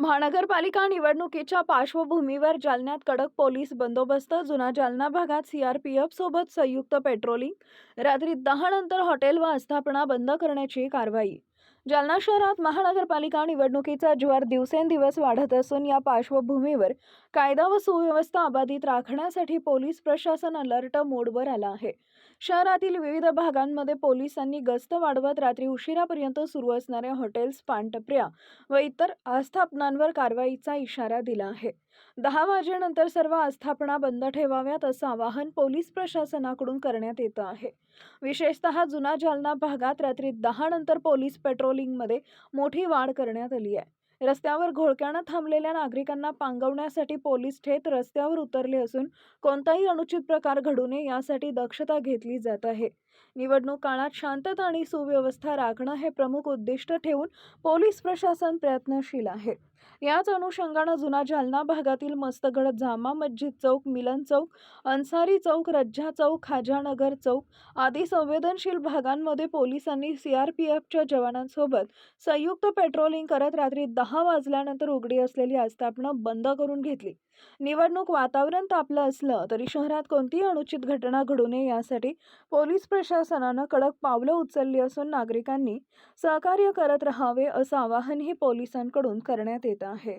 महानगरपालिका निवडणुकीच्या पार्श्वभूमीवर जालन्यात कडक पोलीस बंदोबस्त. जुना जालना भागात सीआरपीएफ सोबत संयुक्त पेट्रोलिंग. रात्री 10 नंतर हॉटेल व आस्थापना बंद करण्याची कारवाई. जालना शहरात महानगरपालिका निवडणुकीचा ज्वर दिवसेंदिवस वाढत असून या पार्श्वभूमीवर कायदा व सुव्यवस्था अबाधित राखण्यासाठी पोलीस प्रशासन अलर्ट मोडवर आलं आहे. शहरातील विविध भागांमध्ये पोलिसांनी गस्त वाढवत रात्री उशिरापर्यंत सुरू असणाऱ्या हॉटेल्स, पानटपऱ्या व इतर आस्थापनांवर कारवाईचा इशारा दिला आहे. 10 वाजेनंतर सर्व आस्थापना बंद ठेवाव्यात असं आवाहन पोलीस प्रशासनाकडून करण्यात येतं आहे. विशेषतः जुना जालना भागात रात्री 10 नंतर पोलीस पेट्रोलिंगमध्ये मोठी वाढ करण्यात आली आहे. रस्त्यावर घोळक्यानं थांबलेल्या नागरिकांना पांगवण्यासाठी पोलीस थेट रस्त्यावर उतरले असून कोणताही अनुचित प्रकार घडू नये यासाठी दक्षता घेतली जात आहे. निवडणूक काळात शांतता आणि सुव्यवस्था राखणं हे प्रमुख उद्दिष्ट ठेवून पोलीस प्रशासन प्रयत्नशील आहे. याच अनुषंगानं जुना जालना भागातील मस्तगड, जामा मस्जिद चौक, मिलन चौक, अन्सारी चौक, रज्जा चौक, खाजानगर चौक आदी संवेदनशील भागांमध्ये पोलिसांनी सीआरपीएफच्या जवानांसोबत संयुक्त पेट्रोलिंग करत रात्री 10 वाजल्यानंतर उघडी असलेली आस्थापनं बंद करून घेतली. निवडणूक वातावरण तापलं असलं तरी शहरात कोणतीही अनुचित घटना घडू नये यासाठी पोलीस प्रशासनानं कडक पावलं उचलली असून नागरिकांनी सहकार्य करत राहावे असं आवाहनही पोलिसांकडून करण्यात येत आहे.